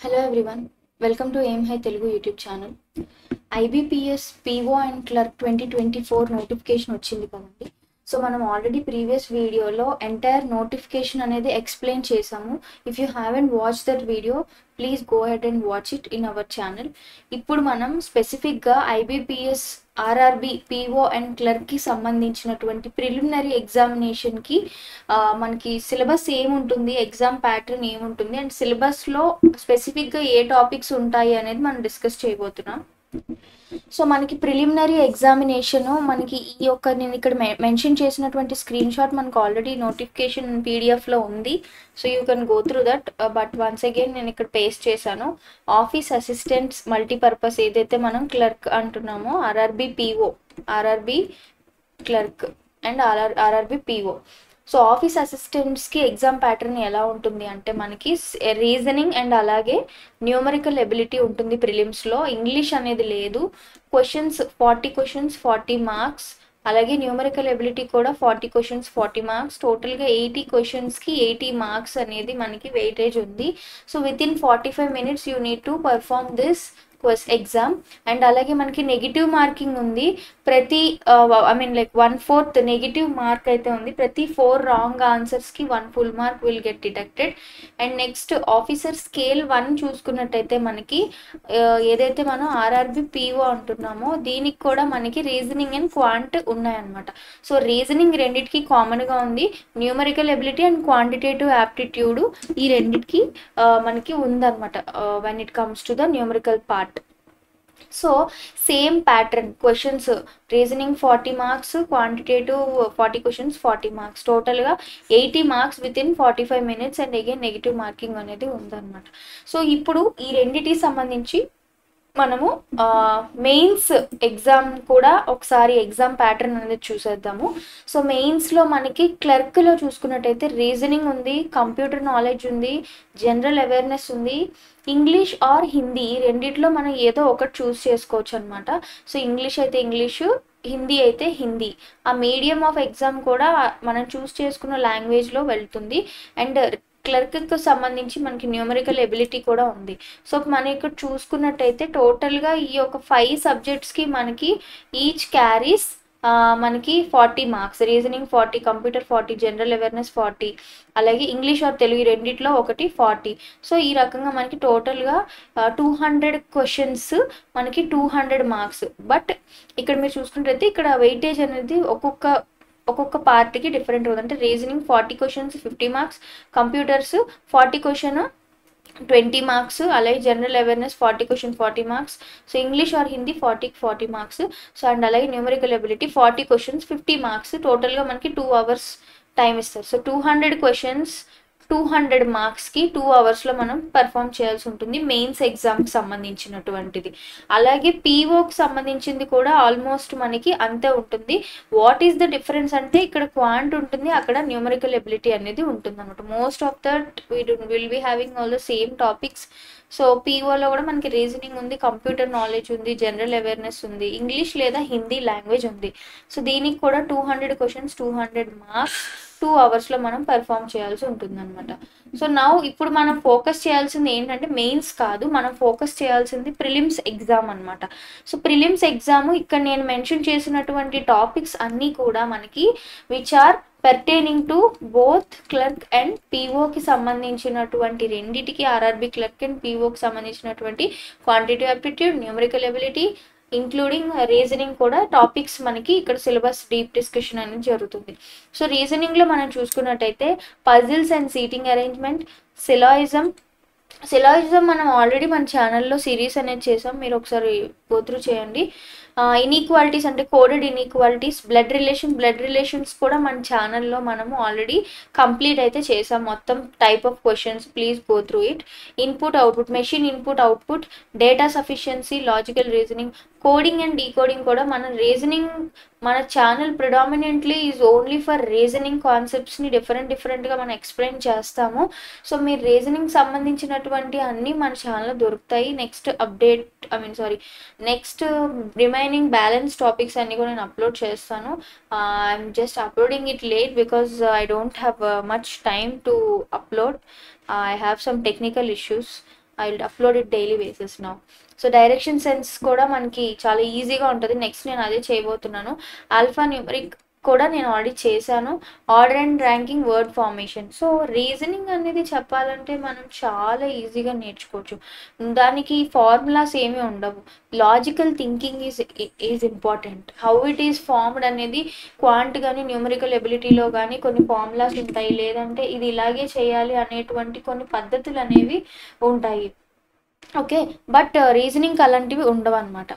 Hello everyone, welcome to Aim High Telugu YouTube channel. IBPS PO and Clerk 2024 notification వచ్చింది కదండి. So మనం already previous వీడియోలో entire notification అనేది explain చేసాము. If you haven't watch that video please go head and watch it in our channel. ఇప్పుడు మనం స్పెసిఫిక్గా IBPS RRB PO and క్లర్క్కి సంబంధించినటువంటి ప్రిలిమినరీ ఎగ్జామినేషన్కి మనకి సిలబస్ ఏముంటుంది, ఎగ్జామ్ ప్యాటర్న్ ఏముంటుంది అండ్ సిలబస్లో స్పెసిఫిక్గా ఏ టాపిక్స్ ఉంటాయి అనేది మనం డిస్కస్ చేయబోతున్నాం. సో మనకి ప్రిలిమినరీ ఎగ్జామినేషన్ మనకి ఈ యొక్క నేను ఇక్కడ మెన్షన్ చేసినటువంటి స్క్రీన్ షాట్ మనకు ఆల్రెడీ నోటిఫికేషన్ పీడిఎఫ్లో ఉంది. So you can go through that. But once again నేను ఇక్కడ పేస్ట్ చేశాను. ఆఫీస్ అసిస్టెంట్స్ మల్టీపర్పస్ ఏదైతే మనం క్లర్క్ అంటున్నామో RRB PO, RRB clerk and RRB PO. So office అసిస్టెంట్స్కి ఎగ్జామ్ ప్యాటర్న్ ఎలా ఉంటుంది అంటే మనకి రీజనింగ్ అండ్ అలాగే న్యూమరికల్ ఎబిలిటీ ఉంటుంది ప్రిలిమ్స్లో. ఇంగ్లీష్ అనేది లేదు. క్వశ్చన్స్ 40 క్వశ్చన్స్ 40 మార్క్స్, అలాగే న్యూమరికల్ ఎబిలిటీ కూడా 40 క్వశ్చన్స్ 40 మార్క్స్. టోటల్గా 80 క్వశ్చన్స్కి 80 మార్క్స్ అనేది మనకి వెయిటేజ్ ఉంది. So with in 45 minutes you need to perform this exam. And అలాగే మనకి నెగిటివ్ మార్కింగ్ ఉంది. ప్రతి లైక్ 1/4 నెగిటివ్ మార్క్ అయితే ఉంది. ప్రతి 4 రాంగ్ ఆన్సర్స్కి 1 full mark will get deducted. And next officer scale 1 చూసుకున్నట్టయితే మనకి ఏదైతే మనం ఆర్ఆర్బి పిఓ అంటున్నామో దీనికి కూడా మనకి రీజనింగ్ అండ్ క్వాంట్ ఉన్నాయన్నమాట. సో రీజనింగ్ రెండింటికి కామన్గా ఉంది. Numerical ability and quantitative aptitude ఈ రెండింటికి మనకి ఉందన్నమాట when it comes to the numerical part. So same pattern questions, reasoning 40 marks, quantitative 40 questions 40 marks, టోటల్గా 80 marks with in 45 minutes and again negative marking అనేది ఉందన్నమాట. సో ఇప్పుడు ఈ రెండింటికి సంబంధించి మనము మెయిన్స్ ఎగ్జామ్ కూడా ఒకసారి ఎగ్జామ్ ప్యాటర్న్ అనేది చూసేద్దాము. సో మెయిన్స్లో మనకి క్లర్క్లో చూసుకున్నట్టయితే రీజనింగ్ ఉంది, కంప్యూటర్ నాలెడ్జ్ ఉంది, జనరల్ అవేర్నెస్ ఉంది, ఇంగ్లీష్ ఆర్ హిందీ ఈ రెండిట్లో మనం ఏదో ఒకటి చూస్ చేసుకోవచ్చు అనమాట. సో ఇంగ్లీష్ అయితే ఇంగ్లీషు, హిందీ అయితే హిందీ. ఆ మీడియం ఆఫ్ ఎగ్జామ్ కూడా మనం చూస్ చేసుకున్న లాంగ్వేజ్లో వెళ్తుంది. అండ్ క్లర్క్కి సంబంధించి మనకి న్యూమరికల్ ఎబిలిటీ కూడా ఉంది. సో మనం ఇక్కడ చూసుకున్నట్టయితే టోటల్గా ఈ యొక్క 5 సబ్జెక్ట్స్కి మనకి ఈచ్ క్యారీస్ మనకి 40 marks. Reasoning 40, computer 40, general awareness 40, అలాగే ఇంగ్లీష్ ఆర్ తెలుగు రెండిట్లో ఒకటి 40. సో ఈ రకంగా మనకి టోటల్గా 200 క్వశ్చన్స్ మనకి 200 మార్క్స్. బట్ ఇక్కడ మీరు చూసుకున్నట్టయితే ఇక్కడ వెయిటేజ్ అనేది ఒక్కొక్క పార్ట్కి డిఫరెంట్ ఉంది. అంటే reasoning 40 questions 50 marks, computers 40 question 20 marks, అలాగే general awareness 40 question 40 marks. So English or Hindi 40 marks. So and అలాగే న్యూమరికల్ ఎబిలిటీ 40 క్వశ్చన్స్ 50 మార్క్స్. టోటల్గా మనకి 2 hours టైం ఇస్తారు. సో 200 క్వశ్చన్స్ 200 మార్క్స్కి 2 hours మనం పర్ఫామ్ చేయాల్సి ఉంటుంది మెయిన్స్ ఎగ్జామ్కి సంబంధించినటువంటిది. అలాగే పీఓకి సంబంధించింది కూడా ఆల్మోస్ట్ మనకి అంతే ఉంటుంది. వాట్ ఈస్ ద డిఫరెన్స్ అంటే ఇక్కడ క్వాంట్ ఉంటుంది, అక్కడ న్యూమరికల్ ఎబిలిటీ అనేది ఉంటుంది అనమాట. Most of that will be having all the same topics. So పీఓలో కూడా మనకి రీజనింగ్ ఉంది, కంప్యూటర్ నాలెడ్జ్ ఉంది, జనరల్ అవేర్నెస్ ఉంది, ఇంగ్లీష్ లేదా హిందీ లాంగ్వేజ్ ఉంది. సో దీనికి కూడా 200 క్వశ్చన్స్ 200 మార్క్స్ 2 hours మనం పర్ఫామ్ చేయాల్సి ఉంటుంది అనమాట. సో ఇప్పుడు మనం ఫోకస్ చేయాల్సింది ఏంటంటే మెయిన్స్ కాదు, మనం ఫోకస్ చేయాల్సింది ప్రిలిమ్స్ ఎగ్జామ్ అనమాట. సో ప్రిలిమ్స్ ఎగ్జామ్ ఇక్కడ నేను మెన్షన్ చేసినటువంటి టాపిక్స్ అన్నీ కూడా మనకి which are pertaining to both clerk and పీఓకి సంబంధించినటువంటి రెండిటికి, ఆర్ఆర్బి క్లర్క్ అండ్ పీఓకి సంబంధించినటువంటి quantitative aptitude, numerical ability including reasoning కూడా టాపిక్స్ మనకి ఇక్కడ సిలబస్ డీప్ డిస్కషన్ అనేది జరుగుతుంది. సో రీజనింగ్లో మనం చూసుకున్నట్టయితే puzzles and seating arrangement, syllogism మనం ఆల్రెడీ మన ఛానల్లో సిరీస్ అనేది చేసాం, మీరు ఒకసారి గో త్రూ చేయండి. ఇన్ఈక్వాలిటీస్ అంటే కోడెడ్ ఇన్ఈక్వాలిటీస్, బ్లడ్ రిలేషన్స్ కూడా మన ఛానల్లో మనము ఆల్రెడీ కంప్లీట్ అయితే చేసాం మొత్తం type of questions. Please go through it. Input output, machine input output, data sufficiency, logical reasoning, coding and decoding కూడా మన channel predominantly is only for reasoning కాన్సెప్ట్స్ని డిఫరెంట్గా మనం ఎక్స్ప్లెయిన్ చేస్తాము. సో మీరు రీజనింగ్ సంబంధించినటువంటి అన్నీ మన ఛానల్లో దొరుకుతాయి. నెక్స్ట్ రిమైనింగ్ బ్యాలెన్స్ టాపిక్స్ అన్నీ కూడా నేను అప్లోడ్ చేస్తాను. I'm just uploading it late because I don't have much time to upload. I have some technical issues. I will upload it daily basis now. So direction sense కూడా మనకి చాలా ఈజీగా ఉంటుంది. Next నేను అదే చేయబోతున్నాను. ఆల్ఫా న్యూమరిక్ కూడా నేను ఆల్రెడీ చేశాను. Order and ranking, word formation. So reasoning అనేది చెప్పాలంటే మనం చాలా ఈజీగా నేర్చుకోవచ్చు. దానికి ఫార్ములాస్ ఏమీ ఉండవు. Logical thinking is important. How it is formed అనేది క్వాంట్ కానీ న్యూమరికల్ ఎబిలిటీలో కానీ కొన్ని ఫార్ములాస్ ఉంటాయి, లేదంటే ఇది ఇలాగే చేయాలి అనేటువంటి కొన్ని పద్ధతులు అనేవి ఉంటాయి. ఓకే, బట్ రీజనింగ్ అలాంటివి ఉండవు అనమాట.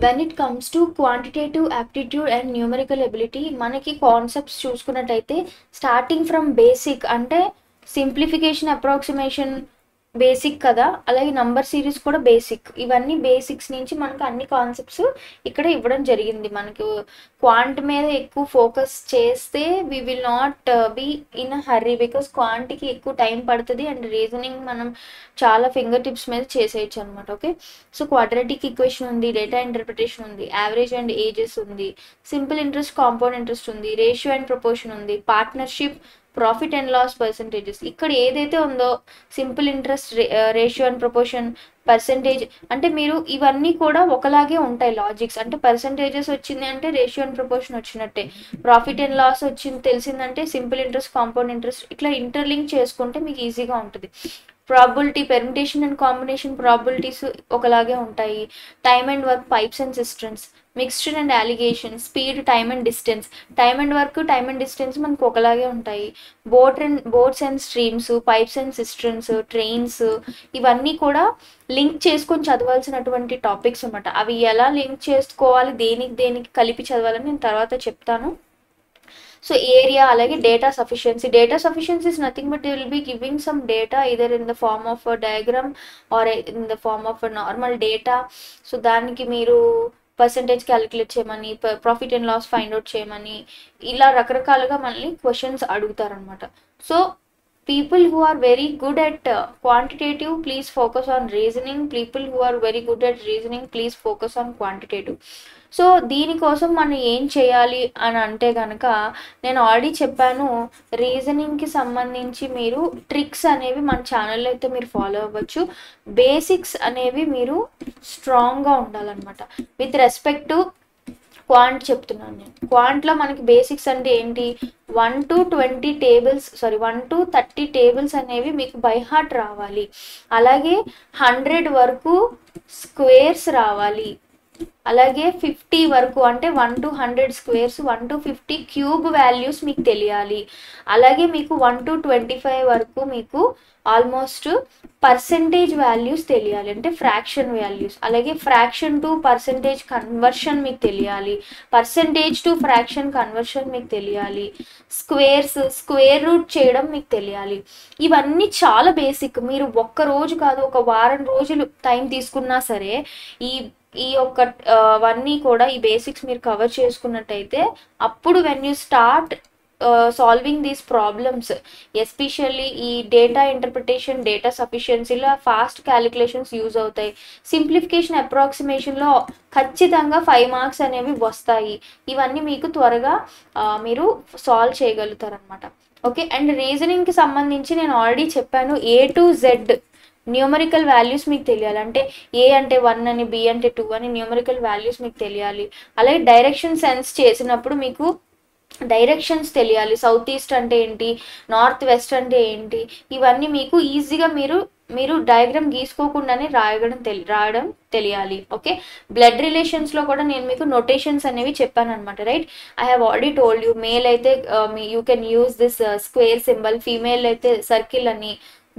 When it comes to quantitative aptitude and numerical ability, మనకి కాన్సెప్ట్స్ చూసుకున్నట్టయితే స్టార్టింగ్ ఫ్రమ్ బేసిక్ అంటే సింప్లిఫికేషన్, అప్రాక్సిమేషన్ బేసిక్ కదా, అలాగే నంబర్ సిరీస్ కూడా బేసిక్. ఇవన్నీ బేసిక్స్ నుంచి మనకు అన్ని కాన్సెప్ట్స్ ఇక్కడ ఇవ్వడం జరిగింది. మనకు క్వాంట్ మీద ఎక్కువ ఫోకస్ చేస్తే we will not be in a hurry, because క్వాంట్కి ఎక్కువ టైం పడుతుంది అండ్ రీజనింగ్ మనం చాలా ఫింగర్ టిప్స్ మీద చేసేయచ్చు అనమాట. ఓకే, సో క్వాడ్రాటిక్ ఈక్వేషన్ ఉంది, డేటా ఇంటర్ప్రిటేషన్ ఉంది, యావరేజ్ అండ్ ఏజెస్ ఉంది, సింపుల్ ఇంట్రెస్ట్, కాంపౌండ్ ఇంట్రెస్ట్ ఉంది, రేషియో అండ్ ప్రపోర్షన్ ఉంది, partnership, profit and loss percentages. ఇక్కడ ఏదైతే ఉందో simple interest, ratio and proportion, percentage అంటే మీరు ఇవన్నీ కూడా ఒకలాగే ఉంటాయి లాజిక్స్. అంటే పర్సంటేజెస్ వచ్చింది అంటే రేషియో అండ్ ప్రపోర్షన్ వచ్చినట్టే, ప్రాఫిట్ అండ్ లాస్ వచ్చింది తెలిసిందంటే సింపుల్ ఇంట్రెస్ట్, కాంపౌండ్ ఇంట్రెస్ట్, ఇట్లా ఇంటర్లింక్ చేసుకుంటే మీకు ఈజీగా ఉంటుంది. Probability, permutation and combination probabilities ఒకలాగే ఉంటాయి. Time and work, pipes and systems, mixture and allegation, speed, time and distance. Time and work, time and distance మనకు ఒకలాగే ఉంటాయి. Boats and streams, pipes and systems, trains, ఇవన్నీ కూడా link చేసుకొని చదవాల్సినటువంటి topics అన్నమాట. అవి ఎలా లింక్ చేసుకోవాలి, దేనికి దేనికి కలిపి చదవాలని నేను తర్వాత చెప్తాను. సో ఏరియా, అలాగే data sufficiency. Data sufficiency is nothing but they will be giving some data either in the form of a diagram or in the form of a normal data. So దానికి మీరు percentage calculate చేయమని, profit and loss find out చేయమని, ఇలా రకరకాలుగా మనల్ని questions అడుగుతారనమాట. So people who are very good at quantitative, please focus on reasoning. People who are very good at reasoning, please focus on quantitative. So దీనికోసం మనం ఏం చేయాలి అని అంటే కనుక నేను ఆల్రెడీ చెప్పాను, రీజనింగ్కి సంబంధించి మీరు ట్రిక్స్ అనేవి మన ఛానల్లో అయితే మీరు ఫాలో అవ్వచ్చు. బేసిక్స్ అనేవి మీరు స్ట్రాంగ్గా ఉండాలన్నమాట. విత్ రెస్పెక్ట్ టు క్వాంట్ చెప్తున్నాను నేను. క్వాంట్లో మనకి బేసిక్స్ అంటే ఏంటి, 1 to 30 టేబుల్స్ అనేవి మీకు బై హార్ట్ రావాలి. అలాగే 100 వరకు స్క్వేర్స్ రావాలి. అలాగే 50 వరకు అంటే 1 to 100 squares, 1 to 50 cube values మీకు తెలియాలి. అలాగే మీకు 1 to 25 వరకు మీకు ఆల్మోస్ట్ పర్సెంటేజ్ వాల్యూస్ తెలియాలి, అంటే ఫ్రాక్షన్ వాల్యూస్. అలాగే ఫ్రాక్షన్ టు పర్సెంటేజ్ కన్వర్షన్ మీకు తెలియాలి, పర్సెంటేజ్ టు ఫ్రాక్షన్ కన్వర్షన్ మీకు తెలియాలి, స్క్వేర్ రూట్ చేయడం మీకు తెలియాలి. ఇవన్నీ చాలా బేసిక్. మీరు ఒక్క రోజు కాదు, ఒక వారం రోజులు టైం తీసుకున్నా సరే ఈ యొక్క అవన్నీ కూడా ఈ బేసిక్స్ మీరు కవర్ చేసుకున్నట్టయితే అప్పుడు when you start solving these problems, especially ఈ డేటా ఇంటర్ప్రిటేషన్, డేటా సఫిషియన్సీలో ఫాస్ట్ క్యాలిక్యులేషన్స్ యూజ్ అవుతాయి. సింప్లిఫికేషన్, అప్రాక్సిమేషన్లో ఖచ్చితంగా 5 మార్క్స్ అనేవి వస్తాయి. ఇవన్నీ మీకు త్వరగా మీరు సాల్వ్ చేయగలుగుతారనమాట. ఓకే, అండ్ రీజనింగ్కి సంబంధించి నేను ఆల్రెడీ చెప్పాను, A to Z numerical values మీకు తెలియాలి. అంటే ఏ అంటే 1 అని, బి అంటే 2 అని న్యూమరికల్ వాల్యూస్ మీకు తెలియాలి. అలాగే డైరెక్షన్ సెన్స్ చేసినప్పుడు మీకు డైరెక్షన్స్ తెలియాలి. సౌత్ ఈస్ట్ అంటే ఏంటి, నార్త్ వెస్ట్ అంటే ఏంటి, ఇవన్నీ మీకు ఈజీగా మీరు డయాగ్రామ్ గీసుకోకుండానే రాయడం తెలియాలి. ఓకే, బ్లడ్ రిలేషన్స్లో కూడా నేను మీకు నొటేషన్స్ అనేవి చెప్పాను అనమాట. Right, I have already told you. Male అయితే you can use this square symbol, female అయితే సర్కిల్ అని,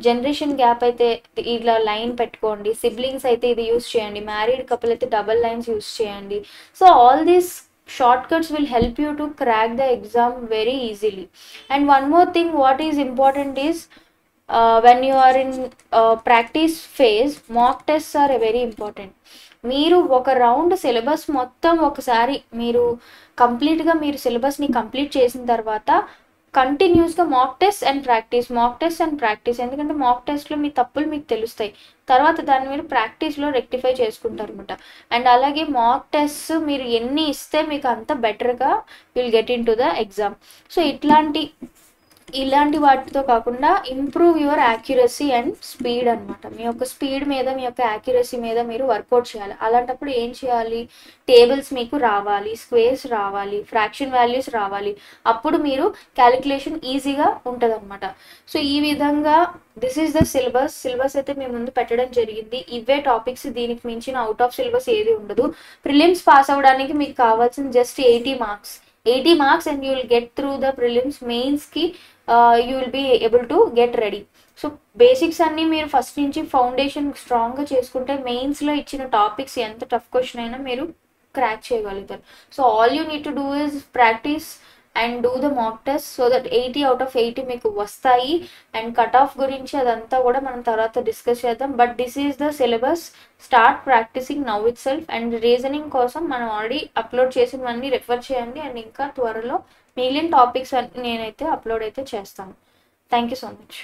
జనరేషన్ గ్యాప్ అయితే ఇలా లైన్ పెట్టుకోండి, సిబ్లింగ్స్ అయితే ఇది యూస్ చేయండి, మ్యారీడ్ కపుల్ అయితే డబల్ లైన్స్ యూస్ చేయండి. So all these shortcuts will help you to crack the exam very easily. And one more thing what is important is when you are in practice phase, mock tests are very important. మీరు ఒక round syllabus మొత్తం ఒకసారి మీరు కంప్లీట్గా మీరు సిలబస్ని complete చేసిన తర్వాత కంటిన్యూస్గా మాక్ టెస్ట్ అండ్ ప్రాక్టీస్, ఎందుకంటే మాక్ టెస్ట్లో మీ తప్పులు మీకు తెలుస్తాయి, తర్వాత దాన్ని మీరు ప్రాక్టీస్లో రెక్టిఫై చేసుకుంటారు అనమాట. అండ్ అలాగే మాక్ టెస్ట్ మీరు ఎన్ని ఇస్తే మీకు అంత బెటర్గా will get in to the exam. So ఇట్లాంటి ఇలాంటి వాటితో కాకుండా improve your accuracy and speed అనమాట. మీ యొక్క స్పీడ్ మీద, మీ యొక్క యాక్యురసీ మీద మీరు వర్కౌట్ చేయాలి. అలాంటప్పుడు ఏం చేయాలి? టేబుల్స్ మీకు రావాలి, స్క్వేర్స్ రావాలి, ఫ్రాక్షన్ వాల్యూస్ రావాలి. అప్పుడు మీరు క్యాలిక్యులేషన్ ఈజీగా ఉంటుంది అనమాట. సో ఈ విధంగా this is the syllabus. Syllabus అయితే మీ ముందు పెట్టడం జరిగింది. ఇవే టాపిక్స్, దీనికి మించిన అవుట్ ఆఫ్ సిలబస్ ఏది ఉండదు. ప్రిలిమ్స్ పాస్ అవ్వడానికి మీకు కావాల్సిన just 80 marks. 80 marks and you will get through the prelims. Mains ki you will be able to get ready. So basics అన్నీ మీరు ఫస్ట్ నుంచి ఫౌండేషన్ స్ట్రాంగ్గా చేసుకుంటే మెయిన్స్లో ఇచ్చిన టాపిక్స్ ఎంత టఫ్ క్వశ్చన్ అయినా మీరు క్రాక్ చేయగలుగుతారు. So all you need to do is practice and do the mock test so that 80 out of 80 మీకు వస్తాయి. అండ్ కట్ ఆఫ్ గురించి అదంతా కూడా మనం తర్వాత డిస్కస్ చేద్దాం. But this is the syllabus. Start practising now itself. And reasoning కోసం మనం ఆల్రెడీ అప్లోడ్ చేసినవన్నీ రెఫర్ చేయండి. అండ్ ఇంకా త్వరలో మిగిలిన టాపిక్స్ అన్ని నేనైతే అప్లోడ్ అయితే చేస్తాను. Thank you so much.